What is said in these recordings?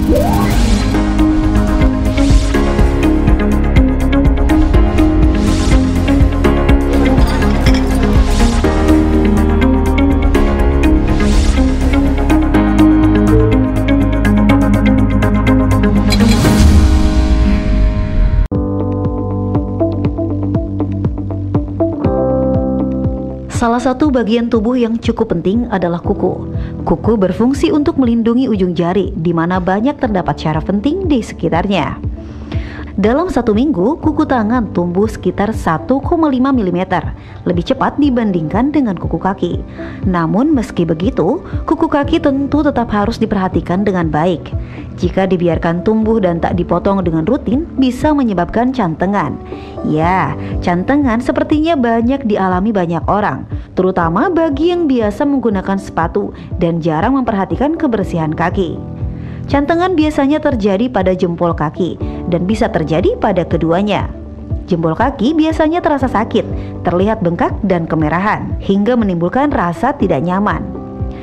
Salah satu bagian tubuh yang cukup penting adalah kuku. Kuku berfungsi untuk melindungi ujung jari, di mana banyak terdapat syaraf penting di sekitarnya. Dalam 1 minggu, kuku tangan tumbuh sekitar 1,5 mm, lebih cepat dibandingkan dengan kuku kaki. Namun meski begitu, kuku kaki tentu tetap harus diperhatikan dengan baik. Jika dibiarkan tumbuh dan tak dipotong dengan rutin, bisa menyebabkan cantengan. Ya, cantengan sepertinya banyak dialami banyak orang, terutama bagi yang biasa menggunakan sepatu dan jarang memperhatikan kebersihan kaki. Cantengan biasanya terjadi pada jempol kaki dan bisa terjadi pada keduanya. Jempol kaki biasanya terasa sakit, terlihat bengkak dan kemerahan, hingga menimbulkan rasa tidak nyaman.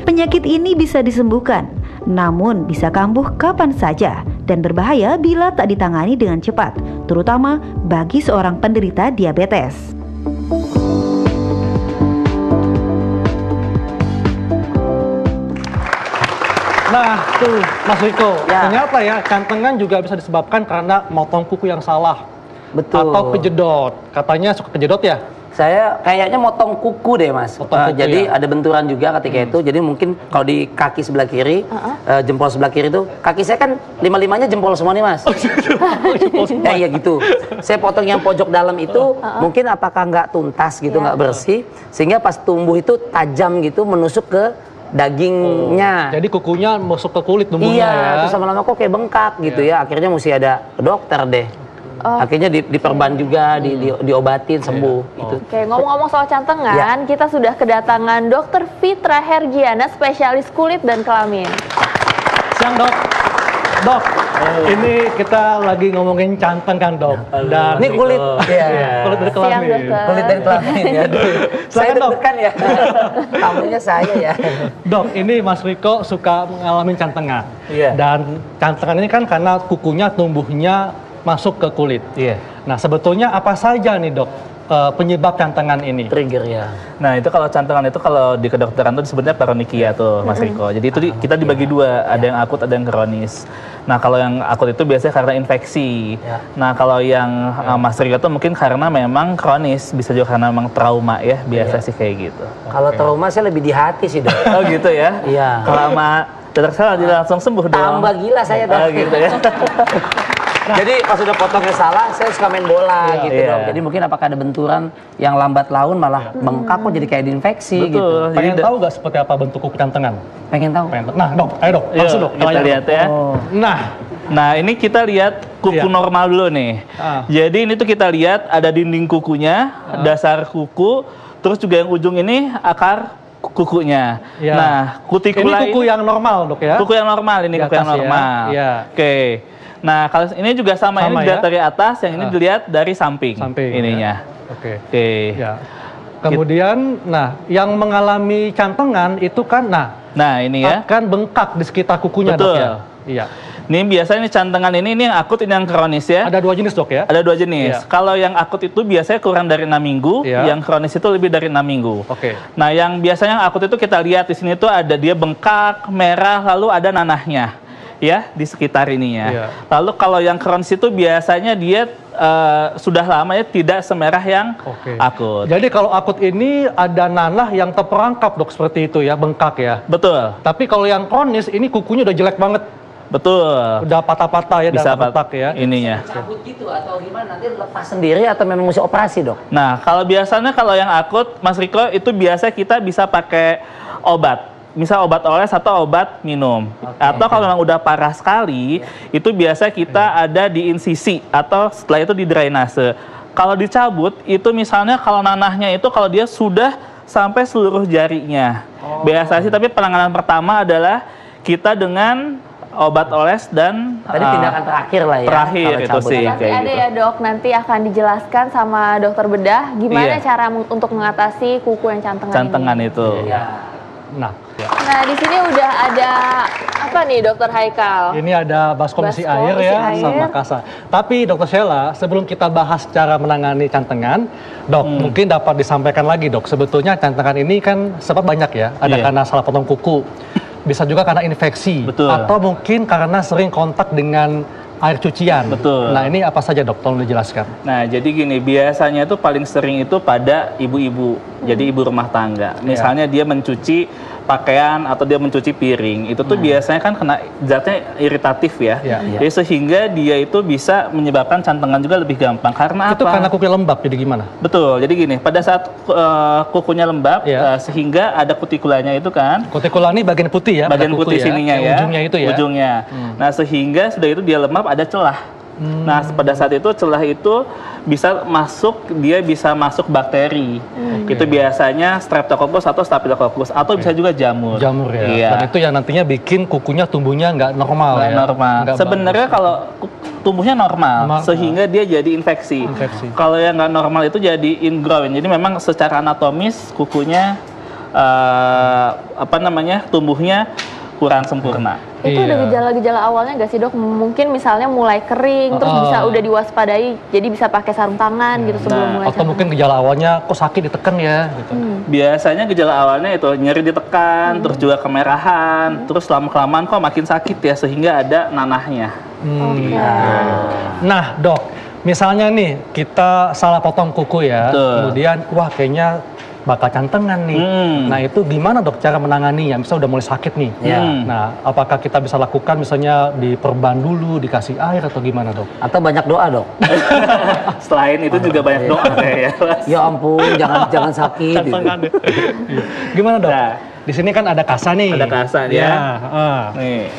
Penyakit ini bisa disembuhkan, namun bisa kambuh kapan saja dan berbahaya bila tak ditangani dengan cepat, terutama bagi seorang penderita diabetes. Nah, tuh Mas Riko, ternyata ya cantengan juga bisa disebabkan karena motong kuku yang salah. Betul. Atau kejedot. Katanya suka kejedot ya? Saya kayaknya motong kuku deh, Mas. Jadi ada benturan juga ketika itu. Jadi mungkin kalau di kaki sebelah kiri, jempol sebelah kiri itu, kaki saya kan 5-5-nya jempol semua nih, Mas. Jempol semua. Iya gitu. Saya potong yang pojok dalam itu, mungkin apakah nggak tuntas gitu, nggak bersih, sehingga pas tumbuh itu tajam gitu, menusuk ke dagingnya. Jadi kukunya masuk ke kulit tumbuhnya ya? Iya, terus lama-lama kok kayak bengkak gitu ya. Akhirnya mesti ada ke dokter deh. Akhirnya diperban juga, diobatin sembuh. Gitu. Oke, ngomong-ngomong soal cantengan, kita sudah kedatangan Dr. Fitra Hergiana, spesialis kulit dan kelamin. Siang dok. Dok, ini kita lagi ngomongin cantengan dok. Dan ini kulit, kulit dari kelamin. Siang, dokter. Kulit dari kelamin ya. Saya deg-degan ya. Tamunya saya ya. Dok, ini Mas Riko suka mengalami cantengan. Iya. Dan cantengan ini kan karena kukunya tumbuhnya masuk ke kulit. Iya. Nah, sebetulnya apa saja nih dok penyebab cantengan ini? Trigger ya. Nah itu kalau cantengan itu kalau di kedokteran itu disebutnya paronychia tuh Mas Riko. Jadi itu kita dibagi dua, ada yang akut, ada yang kronis. Nah kalau yang akut itu biasanya karena infeksi. Nah kalau yang Mas Riko itu mungkin karena memang kronis, bisa juga karena memang trauma ya, biasa sih kayak gitu. Kalau trauma saya lebih di hati sih dok. Oh gitu ya? Iya. Kalau sama dokter saya langsung sembuh dong. Tambah gila saya dok. Oh gitu ya. Jadi pas udah potongnya salah, saya suka main bola gitu dong. Jadi mungkin apakah ada benturan yang lambat laun malah bengkak kok jadi kayak diinfeksi gitu. Pengen tahu nggak seperti apa bentuk kuku cantengan? Pengen tahu. Nah dok, ayo dok, langsung dok. Kita lihat ya. Nah ini kita lihat kuku normal dulu nih. Jadi ini tuh kita lihat ada dinding kukunya, dasar kuku, terus juga yang ujung ini akar kukunya. Nah kutikula ini kuku yang normal dok ya? Kuku yang normal ini, kuku yang normal. Oke. Nah, kalau ini juga sama ini dilihat dari atas, yang ini dilihat dari samping ininya. Oke. Ya. Kemudian, nah, yang mengalami cantengan itu kan, nah ini ya, akan bengkak di sekitar kukunya. Betul. Dok ya. Iya. Ini biasanya cantengan ini yang akut, ini yang kronis ya. Ada 2 jenis dok ya? Ada 2 jenis. Kalau yang akut itu biasanya kurang dari 6 minggu, yang kronis itu lebih dari 6 minggu. Nah, yang biasanya yang akut itu kita lihat di sini tuh ada dia bengkak, merah, lalu ada nanahnya. Ya, di sekitar ininya. Lalu kalau yang kronis itu biasanya dia sudah lama ya tidak semerah yang akut. Jadi kalau akut ini ada nanah yang terperangkap dok seperti itu ya, bengkak ya. Betul. Tapi kalau yang kronis ini kukunya udah jelek banget. Betul. Udah patah-patah ya, bisa patah ya. Ininya. Cabut gitu atau gimana? Nanti lepas sendiri atau memang mesti operasi dok? Nah kalau biasanya kalau yang akut Mas Riko itu biasa kita bisa pakai obat. Misal obat oles atau obat minum. Atau kalau memang udah parah sekali, itu biasa kita ada di insisi atau setelah itu di drainase. Kalau dicabut, itu misalnya kalau nanahnya itu kalau dia sudah sampai seluruh jarinya. Biasa sih, tapi penanganan pertama adalah kita dengan obat oles dan tadi tindakan terakhir lah ya. Terakhir itu sih. Nanti ada ya dok, nanti akan dijelaskan sama dokter bedah gimana cara untuk mengatasi kuku yang cantengan itu. Nah, Nah, di sini udah ada apa nih, Dokter Haikal? Ini ada baskom isi Baskom air isi ya, air. sama kasa. Tapi Dokter Sheila, sebelum kita bahas cara menangani cantengan, Dok, mungkin dapat disampaikan lagi, Dok. Sebetulnya cantengan ini kan sebab banyak ya. Ada Iya. karena salah potong kuku, bisa juga karena infeksi, Betul. atau mungkin karena sering kontak dengan air cucian. Betul. Nah, ini apa saja, Dok? Tolong dijelaskan. Nah, jadi gini, biasanya itu paling sering itu pada ibu-ibu, jadi ibu rumah tangga. Misalnya dia mencuci pakaian atau dia mencuci piring, itu tuh biasanya kan kena zatnya iritatif ya. Iya. Jadi sehingga dia itu bisa menyebabkan cantengan juga lebih gampang. Karena Itu apa? karena kuku lembab, jadi gimana? Betul, jadi gini, pada saat kukunya lembab, Iya. sehingga ada kutikulanya itu kan, Kutikula ini bagian putih ya? bagian pada kuku putih ya, sininya yang ya, ujungnya itu ya? ujungnya. Nah, sehingga sudah itu dia lembab, ada celah. Nah, pada saat itu celah itu bisa masuk bakteri. Itu biasanya Streptococcus atau Staphylococcus atau bisa juga jamur. Jamur ya. Iya. Dan itu yang nantinya bikin kukunya tumbuhnya nggak normal Nggak ya. normal. Nggak Sebenarnya kalau tumbuhnya normal, Normal. sehingga dia jadi infeksi. Infeksi. Kalau yang nggak normal itu jadi ingrown. Jadi memang secara anatomis kukunya tumbuhnya kurang sempurna. Itu ada Iya. gejala-gejala awalnya nggak sih, Dok? Mungkin misalnya mulai kering, terus bisa udah diwaspadai, jadi bisa pakai sarung tangan gitu sebelum mulai Atau mungkin gejala awalnya kok sakit ditekan ya gitu. Biasanya gejala awalnya itu nyeri ditekan, terus juga kemerahan, terus lama-kelamaan kok makin sakit ya, sehingga ada nanahnya. Oke. Nah, Dok, misalnya nih kita salah potong kuku ya, Betul. kemudian wah kayaknya bakal cantengan nih. Nah, itu gimana, Dok, cara menanganinya? Misalnya udah mulai sakit nih. Nah, apakah kita bisa lakukan misalnya diperban dulu, dikasih air atau gimana, Dok? Atau banyak doa, Dok? Selain itu juga banyak doa ya. Ya ampun, jangan sakit. Gitu. Gimana, Dok? Nah. Di sini kan ada kasa nih. Ada kasa ya. Ya. Nih.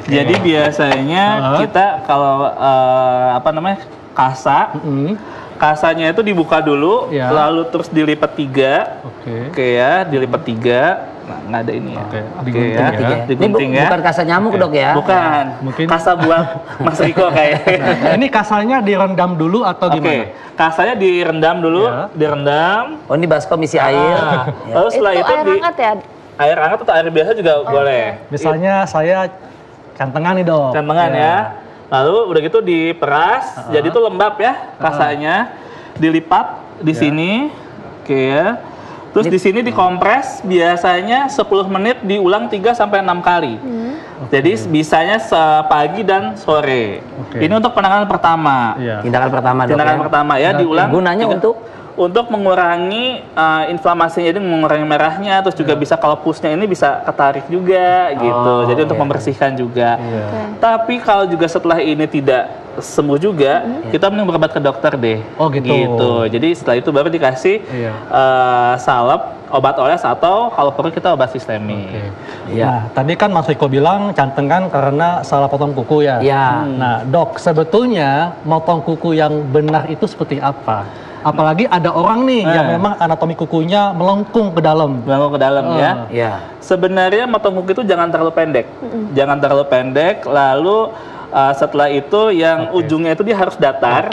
Jadi biasanya kita kalau kasa, kasanya itu dibuka dulu, Ya. lalu terus dilipat 3. Oke. Oke ya, dilipat 3. Nah, nggak ada ini ya. Oke, Oke digunting ya. ya. Digunting Ini ya. bukan kasa nyamuk, Dok ya? Bukan. Mungkin- Kasa buat Mas Riko kayaknya. Nah, ini kasanya direndam dulu atau Oke, gimana? kasanya direndam dulu, Ya. direndam. Oh, ini baskom isi air. Nah, Ya. lalu setelah Itu itu, air hangat ya? air hangat atau air biasa juga boleh. Misalnya saya cantengan nih, Dok. Cantengan ya. Lalu udah gitu diperas, jadi itu lembab ya kasanya. Dilipat di sini, oke ya. Terus di sini dikompres, biasanya 10 menit diulang 3 sampai 6 kali. Jadi bisanya pagi dan sore. Oke. Ini untuk penanganan pertama. Iya. Tindakan pertama, Dok. Tindakan ya? pertama ya, diulang. Gunanya untuk mengurangi inflamasinya, jadi mengurangi merahnya, terus juga bisa kalau pusnya ini bisa ketarik juga gitu. Jadi untuk membersihkan juga. Tapi kalau juga setelah ini tidak sembuh juga, kita mending berobat ke dokter deh. Oh, gitu. Jadi setelah itu baru dikasih Iya. salep, obat oles atau kalau perlu kita obat sistemik. Nah, tadi kan Mas Riko bilang cantengan karena salah potong kuku ya. Iya. Nah, Dok, sebetulnya motong kuku yang benar itu seperti apa? Apalagi ada orang nih yang memang anatomi kukunya melengkung ke dalam. Langsung ke dalam ya. Ya. Sebenarnya motong kuku itu jangan terlalu pendek. Jangan terlalu pendek, lalu setelah itu yang ujungnya itu dia harus datar,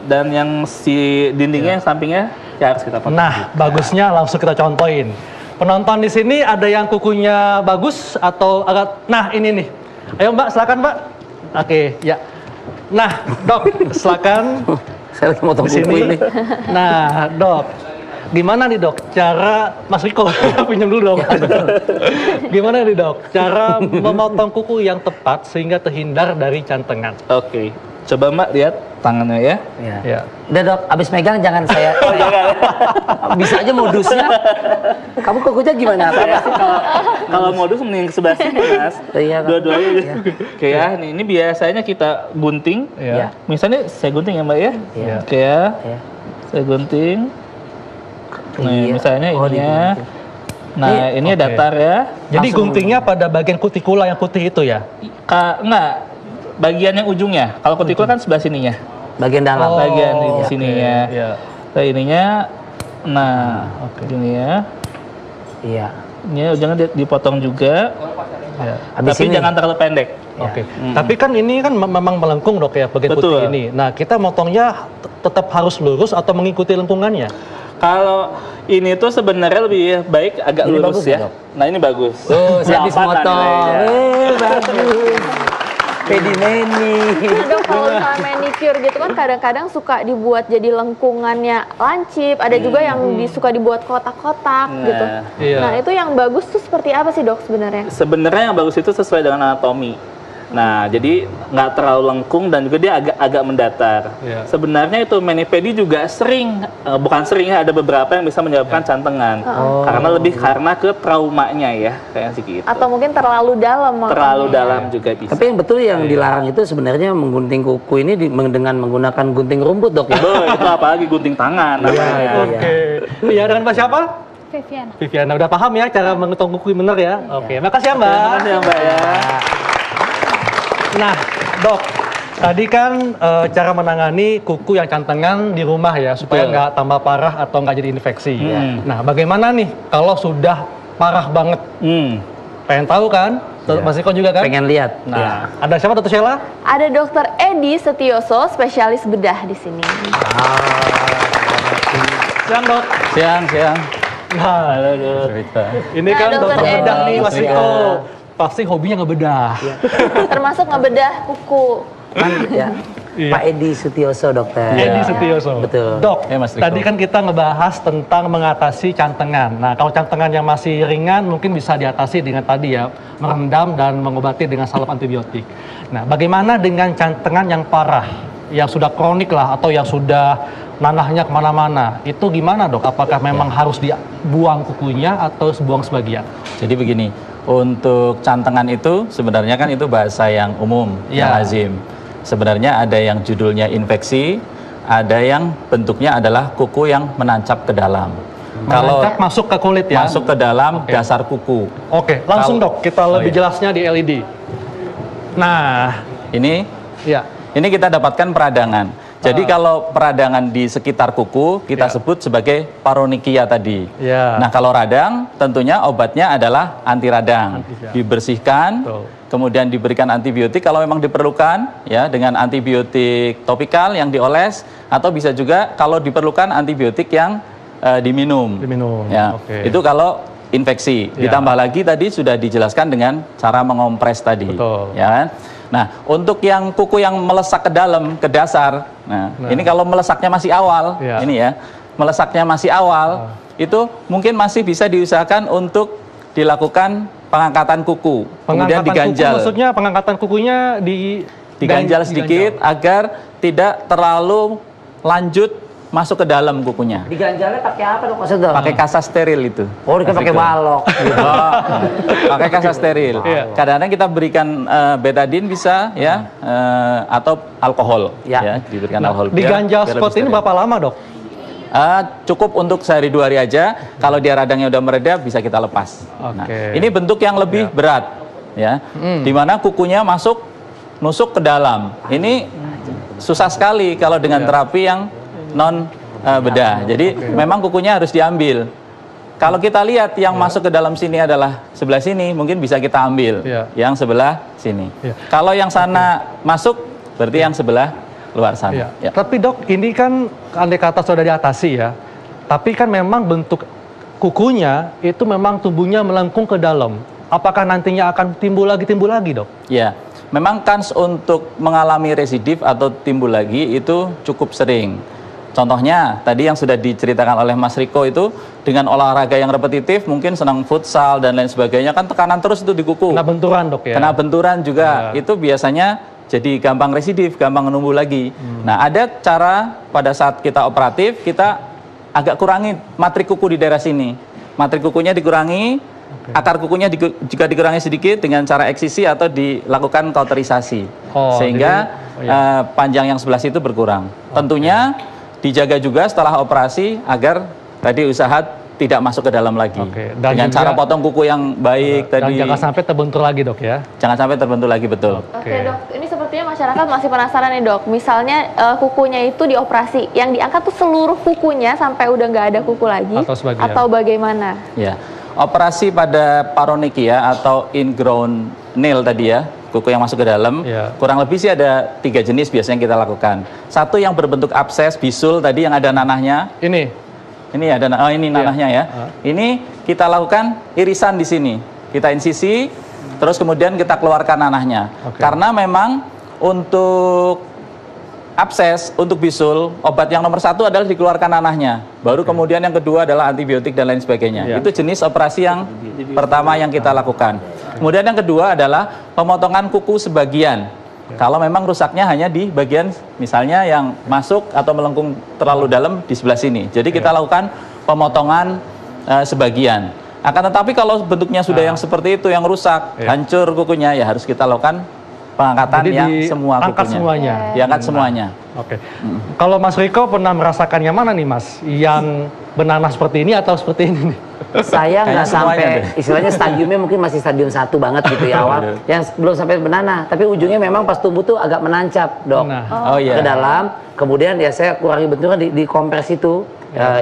dan yang si dindingnya yang sampingnya ya harus kita potong. Nah, bagusnya langsung kita contohin. Penonton di sini ada yang kukunya bagus atau agak... Nah, ini nih. Ayo, Mbak, silakan, Mbak. Oke, ya. Nah, Dok, silakan. Saya lagi motong Di kuku sini. ini. Nah, Dok, gimana nih, Dok, cara Mas Riko pinjam dulu dong. Gimana nih, Dok, cara memotong kuku yang tepat sehingga terhindar dari cantengan? Oke, coba Mbak lihat tangannya ya. Ya. Ya. Udah, Dok, abis megang jangan saya. Bisa aja modusnya. Kamu kukunya gimana? Kalau modus mending ke sebelah sini, Mas. Iya, Kak. Dua-duanya. Iya. Oke ya, ini biasanya kita gunting. Ya. Misalnya saya gunting ya Mbak ya. Iya. Oke ya. Iya. Saya gunting. Nih, Iya. misalnya Oh, ininya. digunting. Nah, ini Oke. datar ya. Jadi Langsung. guntingnya pada bagian kutikula yang putih itu ya? Enggak. Bagian yang ujungnya. Kalau kutikula kan sebelah sininya. Bagian dalam. Bagian di oke. sininya. Iya. Nah, ininya. Nah, ini ya. Iya. Ini ujungnya dipotong juga. Ya. Habis Tapi ini. jangan terlalu pendek. Oke. Tapi kan ini kan memang melengkung, Dok, ya, bagian Betul. putih ini. Nah, kita motongnya tetap harus lurus atau mengikuti lengkungannya? Kalau ini tuh sebenarnya lebih baik agak Ini lurus bagus ya, ya. Dok? Nah ini bagus. Oh, saya habis 8 lah motong. nilainya. Bagus. Pedimeni. Nah, Dok, kalau misalnya manicure gitu kan kadang-kadang suka dibuat jadi lengkungannya lancip, ada juga yang suka dibuat kotak-kotak gitu. Iya. Nah, itu yang bagus tuh seperti apa sih, Dok, sebenarnya? Sebenarnya yang bagus itu sesuai dengan anatomi. Nah, jadi nggak terlalu lengkung dan juga dia agak mendatar. Iya. Sebenarnya itu mani-pedi juga sering, bukan sering ya, ada beberapa yang bisa menyebabkan cantengan. Karena ke traumanya ya, kayak sih gitu. Atau mungkin terlalu dalam makanya. Terlalu dalam juga bisa. Tapi yang betul yang dilarang itu sebenarnya menggunting kuku ini dengan menggunakan gunting rumput, Dok ya. Itu apalagi gunting tangan namanya. Oke. Iya, dengan Mbak siapa? Vivian. Viviana. Udah paham ya cara mengetong kuku bener ya? Oke, makasih ya Mbak. Terima kasih ya Mbak ya. Nah, Dok, tadi kan cara menangani kuku yang cantengan di rumah ya, supaya Betul. nggak tambah parah atau nggak jadi infeksi. Hmm. Nah, bagaimana nih kalau sudah parah banget? Pengen tahu kan? Mas Riko juga kan? Pengen lihat. Nah, ada siapa Dr. Sheila? Ada Dokter Edi Setioso, spesialis bedah di sini. Siang Dok. Siang. Nah, ini Nah, kan Dr. dokter bedah Edi. nih Mas Riko. Pasti hobinya ngebedah. Termasuk ngebedah kuku. Kan ya. Iya. Pak Edi Sutioso, dokter. Edi Setioso. Betul. Dok, Mas Riko. tadi kan kita ngebahas tentang mengatasi cantengan. Nah, kalau cantengan yang masih ringan mungkin bisa diatasi dengan tadi ya, merendam dan mengobati dengan salep antibiotik. Nah, bagaimana dengan cantengan yang parah, yang sudah kronik lah atau yang sudah nanahnya kemana-mana? Itu gimana Dok? Apakah memang harus dibuang kukunya atau buang sebagian? Jadi begini, untuk cantengan itu sebenarnya kan itu bahasa yang umum, yang Ya. lazim. Sebenarnya ada yang judulnya infeksi, ada yang bentuknya adalah kuku yang menancap ke dalam. Menancap masuk ke kulit ya? Masuk ke dalam Oke. dasar kuku. Oke, langsung Kalau- Dok, kita lebih iya. jelasnya di LED. Nah, Ini ya. kita dapatkan peradangan. Jadi kalau peradangan di sekitar kuku kita Ya. sebut sebagai paronikia tadi. Ya. Nah kalau radang tentunya obatnya adalah anti radang. Anti, ya. Dibersihkan, Betul. kemudian diberikan antibiotik kalau memang diperlukan ya dengan antibiotik topikal yang dioles atau bisa juga kalau diperlukan antibiotik yang diminum. Diminum, Ya. oke. Itu kalau infeksi. Ya. Ditambah lagi tadi sudah dijelaskan dengan cara mengompres tadi. Betul. Ya kan? Nah, untuk yang kuku yang melesak ke dalam, ke dasar, nah. Ini kalau melesaknya masih awal, Ya. ini ya, melesaknya masih awal, itu mungkin masih bisa diusahakan untuk dilakukan pengangkatan kuku, kemudian diganjal, kuku maksudnya pengangkatan kukunya diganjal sedikit agar tidak terlalu lanjut masuk ke dalam kukunya. Diganjalnya pakai apa, Dok? Maksudnya? Pakai kasa steril itu. Oh, dia pakai balok. Oh, pakai kasa steril. Iya. Kadang-kadang kita berikan betadin bisa ya, atau alkohol. Ya. Ya, diberikan alkohol. diganjal biar seperti lebih ini steril. berapa lama Dok? Cukup untuk sehari 2 hari aja. Kalau dia radangnya udah mereda bisa kita lepas. Nah, Oke. ini bentuk yang lebih berat, ya, dimana kukunya nusuk ke dalam. Ini susah sekali kalau dengan terapi yang non bedah. Jadi memang kukunya harus diambil. Kalau kita lihat yang masuk ke dalam sini adalah sebelah sini, mungkin bisa kita ambil. Iya. Yang sebelah sini. Iya. Kalau yang sana masuk, berarti yang sebelah luar sana. Iya. Ya. Tapi Dok, ini kan andai kata sudah diatasi ya. Tapi kan memang bentuk kukunya itu memang tumbuhnya melengkung ke dalam. Apakah nantinya akan timbul lagi Dok? Ya, memang kans untuk mengalami residif atau timbul lagi itu cukup sering. Contohnya, tadi yang sudah diceritakan oleh Mas Riko itu dengan olahraga yang repetitif, mungkin senang futsal dan lain sebagainya, kan tekanan terus itu di kuku. Kena benturan Dok ya? Kena benturan juga, Ya. itu biasanya jadi gampang residif, gampang numbuh lagi. Nah, ada cara pada saat kita operatif, kita agak kurangi matrik kuku di daerah sini. Matrik kukunya dikurangi, akar kukunya juga dikurangi sedikit dengan cara eksisi atau dilakukan kauterisasi. Oh, Sehingga panjang yang sebelah situ berkurang. Tentunya dijaga juga setelah operasi agar tadi usaha tidak masuk ke dalam lagi. Oke, dan Dengan juga- cara potong kuku yang baik Dan tadi. jangan sampai terbentur lagi Dok ya? Jangan sampai terbentur lagi, betul. Oke Dok, ini sepertinya masyarakat masih penasaran nih Dok. Misalnya kukunya itu dioperasi, yang diangkat tuh seluruh kukunya sampai udah nggak ada kuku lagi, Atau sebagian. atau bagaimana? Ya, operasi pada paronikia atau ingrown nail tadi ya, kuku yang masuk ke dalam, Ya. kurang lebih sih ada 3 jenis biasanya kita lakukan. Satu yang berbentuk abses, bisul tadi yang ada nanahnya. Ini Ini ada, ini nanahnya ya. Ini kita lakukan irisan di sini. Kita insisi, terus kemudian kita keluarkan nanahnya. Karena memang untuk abses, untuk bisul, obat yang nomor 1 adalah dikeluarkan nanahnya. Baru kemudian yang kedua adalah antibiotik dan lain sebagainya. Itu jenis operasi yang pertama yang kita lakukan. Kemudian yang kedua adalah pemotongan kuku sebagian. Kalau memang rusaknya hanya di bagian misalnya yang masuk atau melengkung terlalu dalam di sebelah sini. Jadi kita lakukan pemotongan sebagian. Akan tetapi kalau bentuknya sudah yang seperti itu, yang rusak, hancur kukunya, ya harus kita lakukan pengangkatan yang semua angkat kukunya. Semuanya. Diangkat semuanya. Oke. Kalau Mas Riko pernah merasakan yang mana nih Mas? Yang benanah seperti ini atau seperti ini nih? Saya nggak semuanya sampai, istilahnya stadiumnya mungkin masih stadium 1 banget gitu ya awal, yang belum sampai benanah, tapi ujungnya memang pas tumbuh tuh agak menancap, Dok. Ke dalam, kemudian ya saya kurangi bentukan di kompres itu,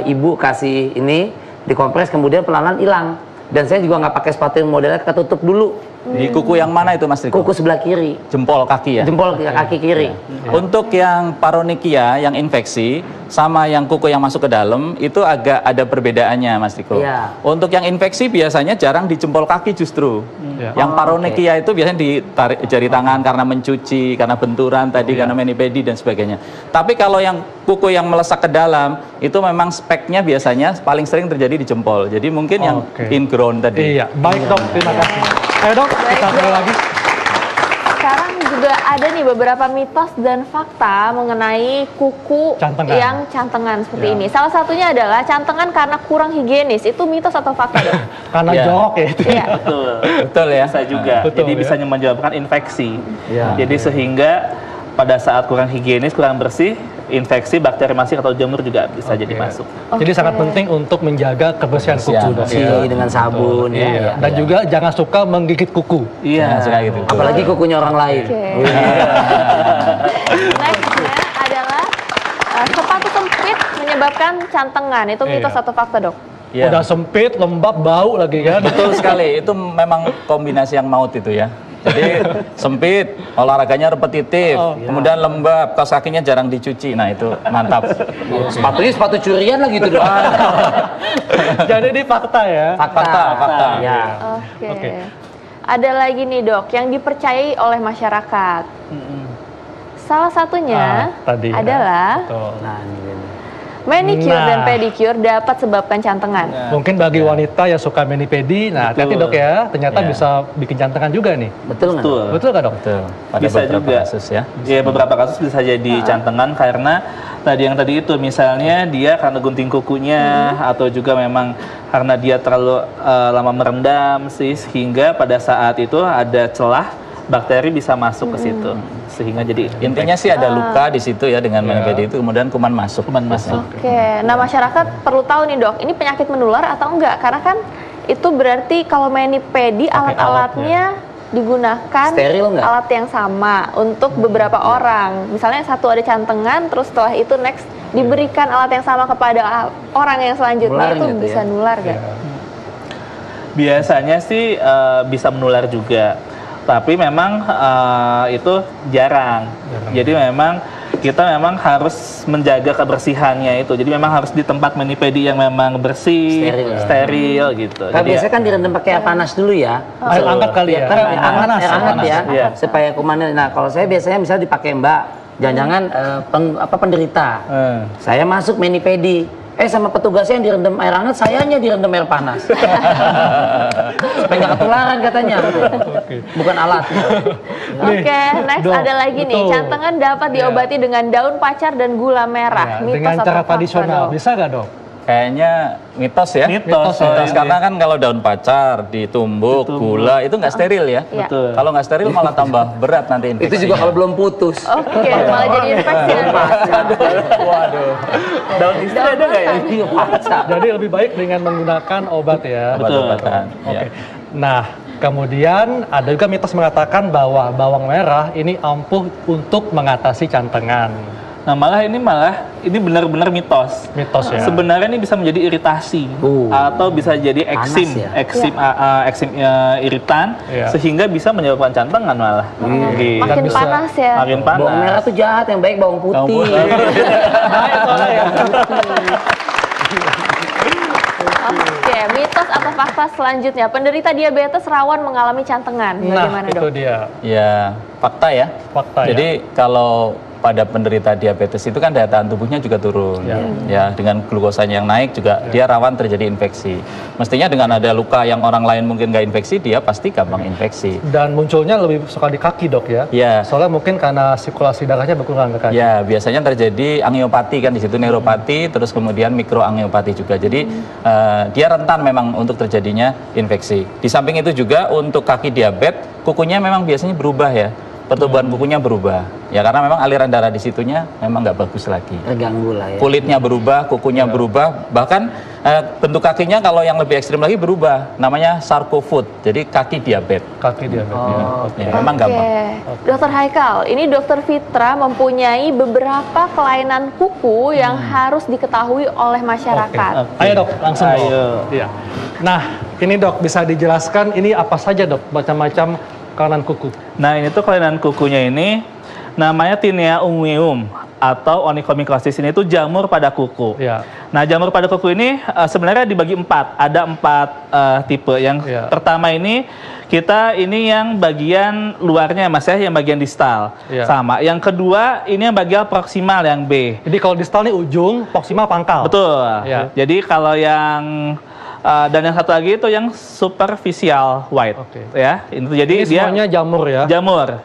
ibu kasih ini, dikompres kemudian pelan-pelan hilang. Dan saya juga nggak pakai sepatu yang modelnya ketutup dulu. Di kuku yang mana itu Mas Riko? Kuku sebelah kiri. Jempol kaki ya? Jempol kaki kiri. Untuk yang paronychia, yang infeksi, sama yang kuku yang masuk ke dalam, itu agak ada perbedaannya Mas Riko. Untuk yang infeksi biasanya jarang di jempol kaki justru. Yang paronychia itu biasanya di jari tangan karena mencuci, karena benturan tadi, karena mani-pedi dan sebagainya. Tapi kalau yang kuku yang melesak ke dalam, itu memang speknya biasanya paling sering terjadi di jempol. Jadi mungkin yang ingrown tadi. Iya, baik Dok, terima kasih. Ayo Dok, kita mulai lagi. Sekarang juga ada nih beberapa mitos dan fakta mengenai kuku yang cantengan seperti ini. Salah satunya adalah cantengan karena kurang higienis. Itu mitos atau fakta, Dok? Karena jorok ya itu. Iya. Betul ya. Bisa juga. Jadi bisa menyebabkan infeksi. Jadi sehingga pada saat kurang higienis, kurang bersih, infeksi, bakteri masuk atau jamur juga bisa jadi masuk. Jadi sangat penting untuk menjaga kebersihan kuku, Dok. Dengan sabun. Dan juga jangan suka menggigit kuku. Iya. Gitu. Apalagi kukunya orang lain. Nextnya adalah sepatu sempit menyebabkan cantengan. Itu mitos atau fakta, Dok? Udah sempit, lembab, bau lagi kan. Betul sekali, itu memang kombinasi yang maut itu ya. Jadi sempit, olahraganya repetitif, kemudian lembab, kaos kakinya jarang dicuci. Nah itu mantap. Sepatunya sepatu curian lah gitu Dok. Jadi ini fakta ya. Fakta. Ya. Oke. Ada lagi nih Dok, yang dipercayai oleh masyarakat. Salah satunya adalah manicure dan pedicure dapat sebabkan cantengan. Mungkin bagi wanita yang suka mani-pedi, nah hati-hati Dok ya, ternyata bisa bikin cantengan juga nih. Betul nggak? Betul nggak Dok? Betul. Pada Bisa beberapa juga. kasus ya. Ya beberapa kasus bisa jadi cantengan karena tadi itu misalnya dia karena gunting kukunya atau juga memang karena dia terlalu lama merendam sehingga pada saat itu ada celah bakteri bisa masuk ke situ sehingga jadi intinya sih ada luka di situ ya dengan mani-pedi itu, kemudian kuman masuk. Oke. Nah masyarakat perlu tahu nih Dok, ini penyakit menular atau enggak? Karena kan itu berarti kalau mani-pedi alat-alatnya digunakan steril nggak? Alat yang sama untuk beberapa orang. Misalnya satu ada cantengan, terus setelah itu next diberikan alat yang sama kepada orang yang selanjutnya, itu bisa nular nggak? Biasanya sih bisa menular juga. Tapi memang itu jarang. Jadi memang kita memang harus menjaga kebersihannya itu. Jadi memang harus di tempat mani-pedi yang memang bersih, steril gitu. Nah, biasanya kan direndam pakai air panas dulu ya. Air hangat kali ya. Air hangat ya. Supaya kumannya. Nah, kalau saya biasanya misalnya dipakai Mbak, jangan-jangan penderita. Saya masuk mani-pedi. Sama petugasnya yang direndam air hangat, sayanya direndam air panas. Supaya nggak ketularan katanya. Bukan alat. Oke, next ada lagi nih. Cantengan dapat diobati dengan daun pacar dan gula merah. Dengan cara tradisional, bisa nggak Dok? Kayaknya mitos ya. Mitos Karena kan kalau daun pacar ditumbuk, gula itu nggak steril ya. Betul. Kalau nggak steril malah tambah berat nanti infeksinya. Itu juga kalau belum putus. Oke, malah jadi infeksi. Waduh. Daun istri ada nggak ya? Jadi lebih baik dengan menggunakan obat ya. Obat-obatan. Oke. Nah, kemudian ada juga mitos mengatakan bahwa bawang merah ini ampuh untuk mengatasi cantengan. Nah malah ini benar-benar mitos. Mitos ya. Sebenarnya ini bisa menjadi iritasi atau bisa jadi eksim, iritan sehingga bisa menyebabkan cantengan malah. Makin panas ya. Makin panas. Bawang merah tuh jahat, yang baik bawang putih. Baik soalnya ya. Oke, mitos atau fakta selanjutnya, penderita diabetes rawan mengalami cantengan. Bagaimana, Dok? Itu dia. Ya, fakta ya. Fakta. Jadi kalau pada penderita diabetes itu kan daya tahan tubuhnya juga turun. Ya, dengan glukosanya yang naik juga dia rawan terjadi infeksi. Mestinya dengan ada luka yang orang lain mungkin nggak infeksi, dia pasti gampang infeksi. Dan munculnya lebih suka di kaki, Dok ya? Ya. Soalnya mungkin karena sirkulasi darahnya berkurang ke kaki. Ya, biasanya terjadi angiopati kan di situ, neuropati, terus kemudian mikroangiopati juga. Jadi dia rentan memang untuk terjadinya infeksi. Di samping itu juga untuk kaki diabetes, kukunya memang biasanya berubah ya. Pertumbuhan kukunya berubah ya, karena memang aliran darah di situnya memang nggak bagus lagi, terganggu lah ya. Kulitnya berubah, kukunya berubah, bahkan bentuk kakinya kalau yang lebih ekstrim lagi berubah, namanya sarkofoot, jadi kaki diabetes. Kaki diabetes. Ya, memang gampang. Dokter Haikal, ini Dokter Fitra mempunyai beberapa kelainan kuku yang harus diketahui oleh masyarakat. Ayo Dok, langsung Dok. Iya. Nah, ini Dok bisa dijelaskan ini apa saja Dok, macam-macam kelainan kuku. Nah, ini tuh kelainan kukunya ini namanya tinea ungueum atau onychomycosis. Ini tuh jamur pada kuku. Ya. Nah, jamur pada kuku ini sebenarnya dibagi 4. Ada 4 tipe. Yang pertama ini yang bagian luarnya Mas ya, yang bagian distal. Sama. Yang kedua ini yang bagian proksimal yang B. Jadi kalau distal nih ujung, proksimal pangkal. Betul. Jadi kalau yang dan yang satu lagi itu yang superficial white, ya. Itu jadi ini semuanya jamur ya? Jamur.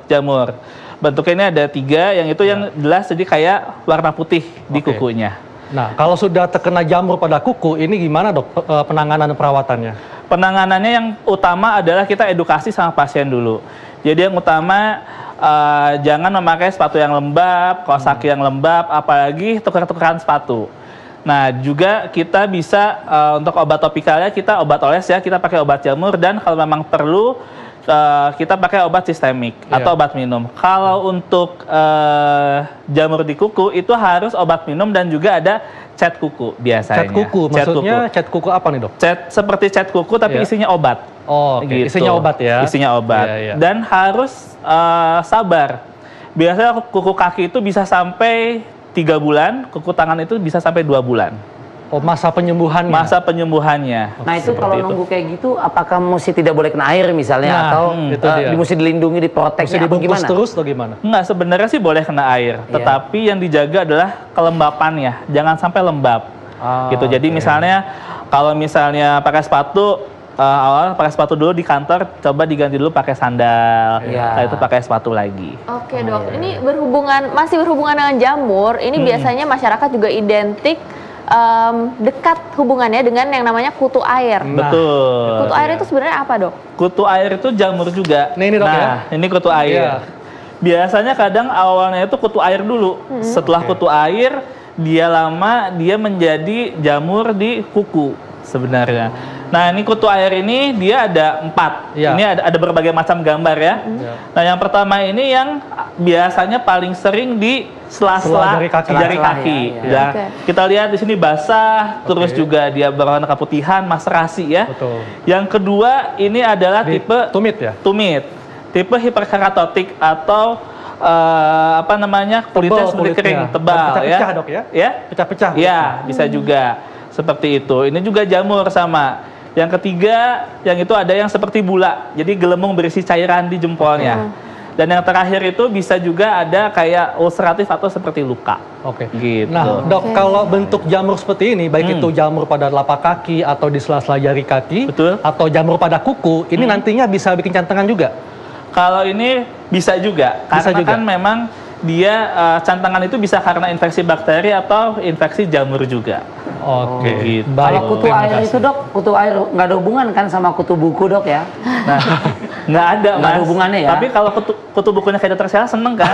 Bentuknya ini ada 3, yang itu yang jelas jadi kayak warna putih di kukunya. Nah, kalau sudah terkena jamur pada kuku, ini gimana Dok penanganan dan perawatannya? Penanganannya yang utama adalah kita edukasi sama pasien dulu. Jadi yang utama jangan memakai sepatu yang lembab, kaos kaki yang lembab, apalagi tukar-tukaran sepatu. Nah, juga kita bisa untuk obat topikalnya kita obat oles ya, kita pakai obat jamur, dan kalau memang perlu kita pakai obat sistemik atau obat minum. Kalau untuk jamur di kuku itu harus obat minum dan juga ada cat kuku biasanya. Cat kuku, maksudnya cat kuku apa nih Dok? Cat seperti cat kuku tapi isinya obat. Oh, gitu. Isinya obat ya? Isinya obat. Dan harus sabar. Biasanya kuku kaki itu bisa sampai 3 bulan, kuku tangan itu bisa sampai 2 bulan. Oh, masa penyembuhannya? Masa penyembuhannya. Nah, itu kalau nunggu kayak gitu, apakah mesti tidak boleh kena air misalnya, atau mesti dilindungi, diproteksi, atau gimana? Terus atau gimana? Enggak, sebenarnya sih boleh kena air, tetapi yang dijaga adalah kelembapannya, jangan sampai lembab. Gitu. Jadi misalnya, kalau misalnya pakai sepatu, awal pakai sepatu dulu di kantor, coba diganti dulu pakai sandal, setelah itu pakai sepatu lagi. Oke Dok, ini masih berhubungan dengan jamur, ini biasanya masyarakat juga identik dekat hubungannya dengan yang namanya kutu air. Betul. Kutu air itu sebenarnya apa Dok? Kutu air itu jamur juga. Nah, ini Dok ya? Ini kutu air. Biasanya kadang awalnya itu kutu air dulu, setelah kutu air, dia menjadi jamur di kuku sebenarnya. Nah, ini kutu air ini dia ada 4. Ini ada berbagai macam gambar ya. Nah, yang pertama ini yang biasanya paling sering di sela-sela jari kaki. Kita lihat di sini basah, terus juga dia berwarna keputihan, maserasi ya. Yang kedua ini adalah tipe tumit ya. Tipe hiperkeratotik atau kulitnya seperti kering, tebal pecah-pecah Dok ya? Pecah-pecah. Ya, bisa juga seperti itu. Ini juga jamur sama. Yang ketiga, yang itu ada yang seperti bula, jadi gelembung berisi cairan di jempolnya. Dan yang terakhir itu bisa juga ada kayak ulceratif atau seperti luka. Gitu. Nah Dok, kalau bentuk jamur seperti ini, baik itu jamur pada telapak kaki atau di sela-sela jari kaki, atau jamur pada kuku, ini nantinya bisa bikin cantengan juga? Kalau ini bisa juga, karena kan memang dia cantengan itu bisa karena infeksi bakteri atau infeksi jamur juga. Gitu. Kalau kutu air itu Dok, kutu air nggak ada hubungan kan sama kutu buku Dok ya? Nah, nggak ada Mas. Nggak ada hubungannya ya? Tapi kalau kutu bukunya kayak Dokter Sheila seneng kan?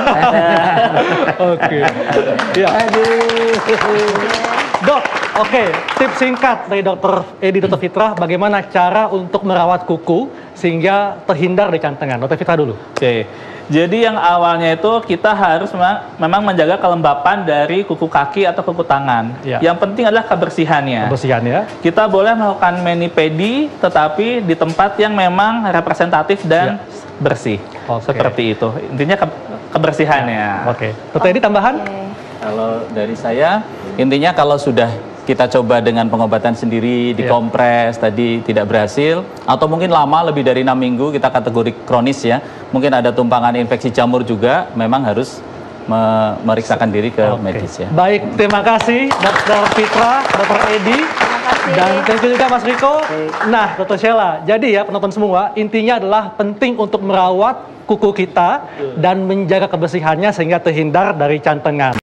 Dok, tips singkat dari Dokter Fitra, bagaimana cara untuk merawat kuku sehingga terhindar dari cantengan? Dokter Fitra dulu. Jadi yang awalnya itu kita harus memang menjaga kelembapan dari kuku kaki atau kuku tangan. Yang penting adalah kebersihannya. Kita boleh melakukan mani-pedi, tetapi di tempat yang memang representatif dan bersih. Seperti itu. Intinya kebersihannya. Dokter Edi tambahan? Kalau dari saya, intinya kalau sudah kita coba dengan pengobatan sendiri, dikompres, tadi tidak berhasil, atau mungkin lama lebih dari 6 minggu, kita kategori kronis ya, mungkin ada tumpangan infeksi jamur juga, memang harus meriksakan diri ke medis ya. Baik, terima kasih Dr. Fitra, Dr. Edi, dan thank you juga Mas Riko. Nah, Dr. Sheila, jadi ya penonton semua, intinya adalah penting untuk merawat kuku kita dan menjaga kebersihannya sehingga terhindar dari cantengan.